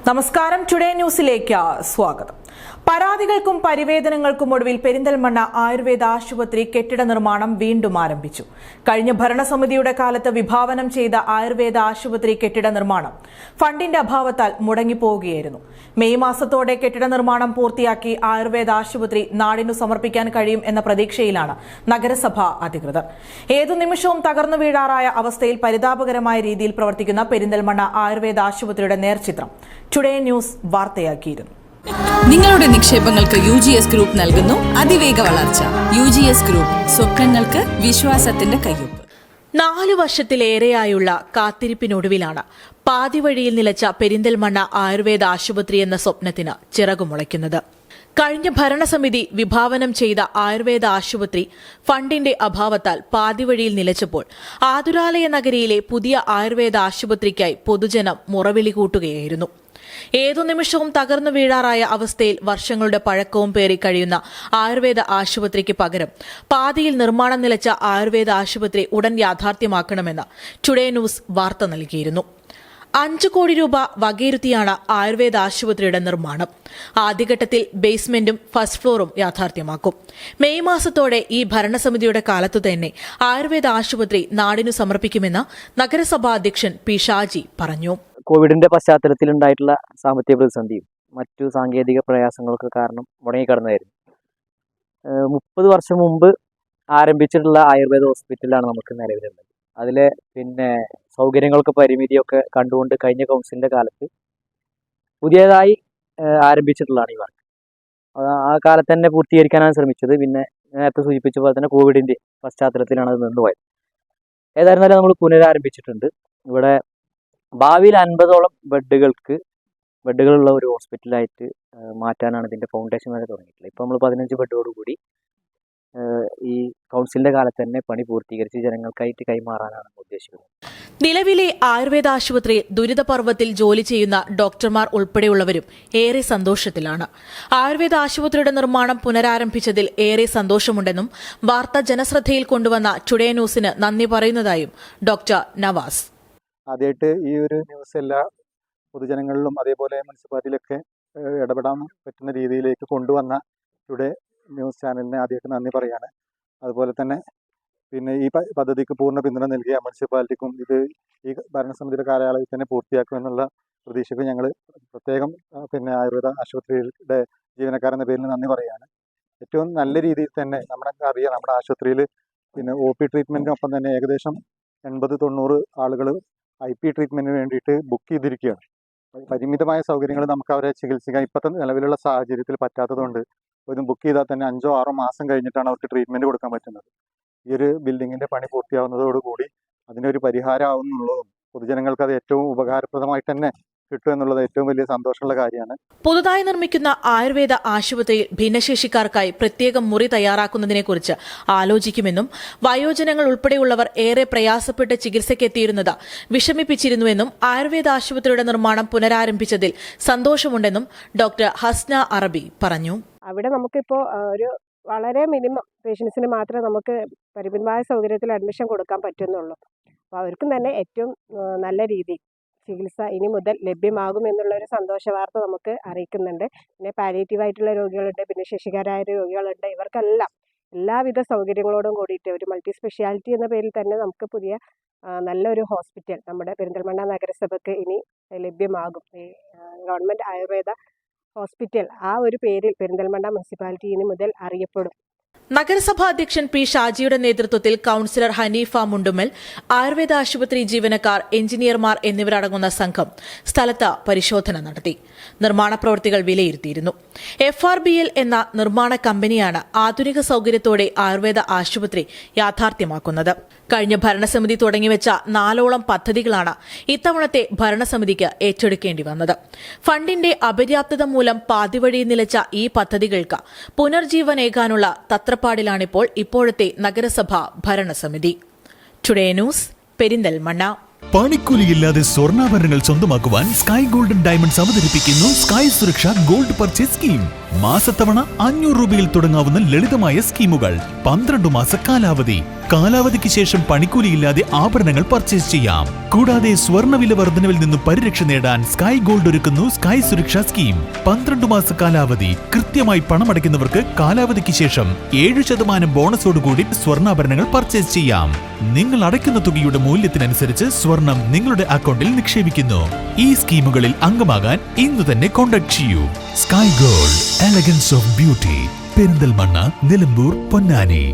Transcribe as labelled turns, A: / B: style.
A: നമസ്കാരം. ടുഡേ ന്യൂസിലേക്ക് സ്വാഗതം. പരാതികൾക്കും പരിവേദനങ്ങൾക്കും ഒടുവിൽ പെരിന്തൽമണ്ണ ആയുർവേദ ആശുപത്രി കെട്ടിട നിർമ്മാണം വീണ്ടും ആരംഭിച്ചു. കഴിഞ്ഞ ഭരണസമിതിയുടെ കാലത്ത് വിഭാവനം ചെയ്ത ആയുർവേദ ആശുപത്രി കെട്ടിട നിർമ്മാണം ഫണ്ടിന്റെ അഭാവത്താൽ മുടങ്ങിപ്പോവുകയായിരുന്നു. മെയ് മാസത്തോടെ കെട്ടിട നിർമ്മാണം പൂർത്തിയാക്കി ആയുർവേദ ആശുപത്രി നാടിനു സമർപ്പിക്കാൻ കഴിയും എന്ന പ്രതീക്ഷയിലാണ് നഗരസഭാ അധികൃതർ. ഏതു നിമിഷവും തകർന്നു വീഴാറായ അവസ്ഥയിൽ പരിതാപകരമായ രീതിയിൽ പ്രവർത്തിക്കുന്ന പെരിന്തൽമണ്ണ ആയുർവേദ ആശുപത്രിയുടെ നേർചിത്രം ടുഡേ ന്യൂസ് വാർത്തയാക്കിയിരുന്നു.
B: നിങ്ങളുടെ നിക്ഷേപങ്ങൾക്ക് UGS ഗ്രൂപ്പ് നൽകുന്നു അതിവേഗ വളർച്ച. UGS ഗ്രൂപ്പ്, സ്വപ്നങ്ങൾക്ക് വിശ്വാസത്തിന്റെ കയ്യൊപ്പ്.
A: 4 വർഷത്തിലേറെയായുള്ള കാത്തിരിപ്പിനൊടുവിലാണ് പാതിവഴിയിൽ നിലച്ച പെരിന്തൽമണ്ണ ആയുർവേദ ആശുപത്രി എന്ന സ്വപ്നത്തിന് ചിറകുമുളയ്ക്കുന്നത്. കഴിഞ്ഞ ഭരണസമിതി വിഭാവനം ചെയ്ത ആയുർവേദ ആശുപത്രി ഫണ്ടിന്റെ അഭാവത്താൽ പാതിവഴിയിൽ നിലച്ചപ്പോൾ ആതുരാലയ നഗരിയിലെ പുതിയ ആയുർവേദ ആശുപത്രിക്കായി പൊതുജനം മുറവിളി കൂട്ടുകയായിരുന്നു. ഏതു നിമിഷവും തകർന്നു വീഴാറായ അവസ്ഥയിൽ വർഷങ്ങളുടെ പഴക്കവും പേറി കഴിയുന്ന ആയുർവേദ ആശുപത്രിക്ക് പകരം പാതിയിൽ നിർമ്മാണം നിലച്ച ആയുർവേദ ആശുപത്രി ഉടൻ യാഥാർത്ഥ്യമാക്കണമെന്ന് ടുഡേ ന്യൂസ് വാർത്ത നൽകിയിരുന്നു. 5 കോടി രൂപ വകയിരുത്തിയാണ് ആയുർവേദ ആശുപത്രിയുടെ നിർമ്മാണം. ആദ്യഘട്ടത്തിൽ ബേസ്മെന്റും ഫസ്റ്റ് ഫ്ലോറും യാഥാർത്ഥ്യമാക്കും. മെയ് മാസത്തോടെ ഈ ഭരണസമിതിയുടെ കാലത്തു തന്നെ ആയുർവേദ ആശുപത്രി നാടിനു സമർപ്പിക്കുമെന്ന് നഗരസഭാ അധ്യക്ഷൻ പി ഷാജി പറഞ്ഞു.
C: കോവിഡിന്റെ പശ്ചാത്തലത്തിൽ ഉണ്ടായിട്ടുള്ള സാമ്പത്തിക പ്രതിസന്ധിയും മറ്റു സാങ്കേതിക പ്രയാസങ്ങളൊക്കെ കാരണം മുടങ്ങിക്കിടന്നായിരുന്നു. 30 വർഷം മുമ്പ് ആരംഭിച്ചിട്ടുള്ള ആയുർവേദ ഹോസ്പിറ്റലാണ് നമുക്ക് നിലവിലുള്ളത്. അതിലെ സൗകര്യങ്ങൾക്ക് പരിമിതിയൊക്കെ കണ്ടുകൊണ്ട് കഴിഞ്ഞ കൗൺസിലിന്റെ കാലത്ത് പുതിയതായി ആരംഭിച്ചിട്ടുള്ളതാണ് ഈ വർക്ക്. ആ കാലത്ത് തന്നെ പൂർത്തീകരിക്കാനാണ് ശ്രമിച്ചത്. പിന്നെ നേരത്തെ സൂചിപ്പിച്ച പോലെ തന്നെ കോവിഡിന്റെ പശ്ചാത്തലത്തിലാണ് അത് നിന്നുപോയത്. ഏതായിരുന്നാലും നമ്മൾ പുനരാരംഭിച്ചിട്ടുണ്ട്. ഇവിടെ ഭാവിയിൽ 50ഓളം ബെഡുകളുള്ള ഒരു ഹോസ്പിറ്റലായിട്ട് മാറ്റാനാണ് ഇതിന്റെ ഫൗണ്ടേഷൻ വരെ തുടങ്ങിയിട്ടുള്ളത്. ഇപ്പോൾ നമ്മൾ 15 ബെഡോടുകൂടി ഈ കൗൺസിലിന്റെ കാലത്ത് തന്നെ പണി പൂർത്തീകരിച്ച് ജനങ്ങൾക്കായിട്ട് കൈമാറാനാണ് ഉദ്ദേശിക്കുന്നത്.
A: നിലവിലെ ആയുർവേദ ആശുപത്രിയിൽ ദുരിതപർവ്വത്തിൽ ജോലി ചെയ്യുന്ന ഡോക്ടർമാർ ഉൾപ്പെടെയുള്ളവരും ഏറെ സന്തോഷത്തിലാണ്. ആയുർവേദ ആശുപത്രിയുടെ നിർമ്മാണം പുനരാരംഭിച്ചതിൽ ഏറെ സന്തോഷമുണ്ടെന്നും വാർത്ത ജനശ്രദ്ധയിൽ കൊണ്ടുവന്ന ടുഡേ ന്യൂസിന് നന്ദി പറയുന്നതായും ഡോക്ടർ നവാസ്.
D: ആദ്യമായിട്ട് ഈ ഒരു ന്യൂസ് എല്ലാ പൊതുജനങ്ങളിലും അതേപോലെ മുനിസിപ്പാലിറ്റിയിലൊക്കെ ഇടപെടാൻ പറ്റുന്ന രീതിയിലേക്ക് കൊണ്ടുവന്ന ടുഡേ ന്യൂസ് ചാനലിനെ ആദ്യമായിട്ട് നന്ദി പറയാണ്. അതുപോലെ തന്നെ ഈ പദ്ധതിക്ക് പൂർണ്ണ പിന്തുണ നൽകിയ മുനിസിപ്പാലിറ്റിക്കും ഇത് ഈ ഭരണസമിതിയുടെ കാലയളവിൽ തന്നെ പൂർത്തിയാക്കുമെന്നുള്ള പ്രതീക്ഷയ്ക്ക് ഞങ്ങൾ പ്രത്യേകം ആയുർവേദ ആശുപത്രിയുടെ ജീവനക്കാരെന്ന പേരിൽ നന്ദി പറയാണ്. ഏറ്റവും നല്ല രീതിയിൽ തന്നെ അറിയാം, നമ്മുടെ ആശുപത്രിയിൽ OP ട്രീറ്റ്മെൻറ്റിനൊപ്പം തന്നെ ഏകദേശം 80-90 ആളുകൾ IP ട്രീറ്റ്മെന്റിന് വേണ്ടിയിട്ട് ബുക്ക് ചെയ്തിരിക്കുകയാണ്. പരിമിതമായ സൗകര്യങ്ങൾ നമുക്ക് അവരെ ചികിത്സിക്കാൻ ഇപ്പോഴത്തെ നിലവിലുള്ള സാഹചര്യത്തിൽ പറ്റാത്തതുകൊണ്ട് ഒരു ബുക്ക് ചെയ്താൽ തന്നെ 5-6 മാസം കഴിഞ്ഞിട്ടാണ് അവർക്ക് ട്രീറ്റ്മെന്റ് കൊടുക്കാൻ പറ്റുന്നത്. ഈ ഒരു ബിൽഡിങ്ങിന്റെ പണി പൂർത്തിയാവുന്നതോടുകൂടി അതിനൊരു പരിഹാരം ആവുന്നുള്ളതും പൊതുജനങ്ങൾക്ക് അത് ഏറ്റവും ഉപകാരപ്രദമായിട്ട് തന്നെ കിട്ടും എന്നുള്ളത് ഏറ്റവും വലിയ സന്തോഷമുള്ള കാര്യമാണ്.
A: പുതുതായി നിർമ്മിക്കുന്ന ആയുർവേദ ആശുപത്രിയിൽ ഭിന്നശേഷിക്കാർക്കായി പ്രത്യേകം മുറി തയ്യാറാക്കുന്നതിനെക്കുറിച്ച് ആലോചിക്കുമെന്നും വയോജനങ്ങൾ ഉൾപ്പെടെയുള്ളവർ ഏറെ പ്രയാസപ്പെട്ട് ചികിത്സയ്ക്കെത്തിയിരുന്നത് വിഷമിപ്പിച്ചിരുന്നുവെന്നും ആയുർവേദ ആശുപത്രിയുടെ നിർമ്മാണം പുനരാരംഭിച്ചതിൽ സന്തോഷമുണ്ടെന്നും ഡോക്ടർ ഹസ്ന അറബി പറഞ്ഞു.
E: അവിടെ നമുക്കിപ്പോൾ ഒരു വളരെ മിനിമം പേഷ്യൻസിന് മാത്രമേ നമുക്ക് പരിമിതമായ സൗകര്യത്തിൽ അഡ്മിഷൻ കൊടുക്കാൻ പറ്റുന്നുള്ളൂ. അപ്പോൾ അവർക്കും തന്നെ ഏറ്റവും നല്ല രീതിയിൽ ചികിത്സ ഇനി മുതൽ ലഭ്യമാകുമെന്നുള്ളൊരു സന്തോഷ വാർത്ത നമുക്ക് അറിയിക്കുന്നുണ്ട്. പിന്നെ പാലിയേറ്റീവായിട്ടുള്ള രോഗികളുണ്ട്, ഭിന്നശേഷിക്കാരായ രോഗികളുണ്ട്. ഇവർക്കെല്ലാം എല്ലാവിധ സൗകര്യങ്ങളോടും കൂടിയിട്ട് ഒരു മൾട്ടി സ്പെഷ്യാലിറ്റി എന്ന പേരിൽ തന്നെ നമുക്ക് പുതിയ നല്ലൊരു ഹോസ്പിറ്റൽ നമ്മുടെ പെരിന്തൽമണ്ണ നഗരസഭയ്ക്ക് ഇനി ലഭ്യമാകും. ഈ ഗവൺമെൻറ് ആയുർവേദ ഹോസ്പിറ്റൽ ആ ഒരു പേരിൽ പെരിന്തൽമണ്ണ മുനിസിപ്പാലിറ്റി ഇനി മുതൽ അറിയപ്പെടും.
A: നഗരസഭാ അധ്യക്ഷൻ പി ഷാജിയുടെ നേതൃത്വത്തിൽ കൌൺസിലർ ഹനീഫ മുണ്ടുമ്മൽ, ആയുർവേദ ആശുപത്രി ജീവനക്കാർ, എഞ്ചിനീയർമാർ എന്നിവരടങ്ങുന്ന സംഘം സ്ഥലത്ത് പരിശോധന നടത്തി. നിർമ്മാണ പ്രവൃത്തികൾ വിലയിരുത്തിയിരുന്നു. FRBL എന്ന നിർമ്മാണ കമ്പനിയാണ് ആധുനിക സൗകര്യത്തോടെ ആയുർവേദ ആശുപത്രി യാഥാർത്ഥ്യമാക്കുന്നത്. കഴിഞ്ഞ ഭരണസമിതി തുടങ്ങിവെച്ച 4ഓളം പദ്ധതികളാണ് ഇത്തവണത്തെ ഭരണസമിതിക്ക് ഏറ്റെടുക്കേണ്ടി വന്നത്. ഫണ്ടിന്റെ അപര്യാപ്തത മൂലം പാതിവഴിയിൽ നിലച്ച ഈ പദ്ധതികൾക്ക് പുനർജീവനേകാനുള്ള തത്രപ്പാടിലാണിപ്പോൾ ഇപ്പോഴത്തെ നഗരസഭാ ഭരണസമിതി. Today news, Perinthalmanna.
F: പണിക്കൂലിയില്ലാതെ സ്വർണ്ണാഭരണങ്ങൾ സ്വന്തമാക്കുവാൻ സ്കൈ ഗോൾഡൻ ഡയമണ്ട്സ് അവതരിപ്പിക്കുന്നു സ്കൈ സുരക്ഷ ഗോൾഡ് പർച്ചേസ് സ്കീം. മാസത്തവണ 500 രൂപയിൽ തുടങ്ങാവുന്ന ലളിതമായ സ്കീമുകൾ, 12 മാസ കാലാവധി. കാലാവധിക്ക് ശേഷം പണിക്കൂലിയില്ലാതെ ആഭരണങ്ങൾ പർച്ചേസ് ചെയ്യാം. കൂടാതെ സ്വർണ്ണവില വർധനവിൽ നിന്നും പരിരക്ഷ നേടാൻ സ്കൈ ഗോൾഡ് ഒരുക്കുന്നു സ്കൈ സുരക്ഷാ സ്കീം. 12 മാസ കാലാവധി. കൃത്യമായി പണമടയ്ക്കുന്നവർക്ക് കാലാവധിക്ക് ശേഷം 7% ബോണസോടുകൂടി സ്വർണ്ണാഭരണങ്ങൾ പർച്ചേസ് ചെയ്യാം. നിങ്ങൾ അടയ്ക്കുന്ന തുകയുടെ മൂല്യത്തിനനുസരിച്ച് സ്വർണം നിങ്ങളുടെ അക്കൗണ്ടിൽ നിക്ഷേപിക്കുന്നു. ഈ സ്കീമുകളിൽ അംഗമാകാൻ ഇന്ന് തന്നെ കോൺടാക്ട് ചെയ്യൂ. Sky gold, elegance of beauty, Perinthalmanna, Nilambur, Ponnani.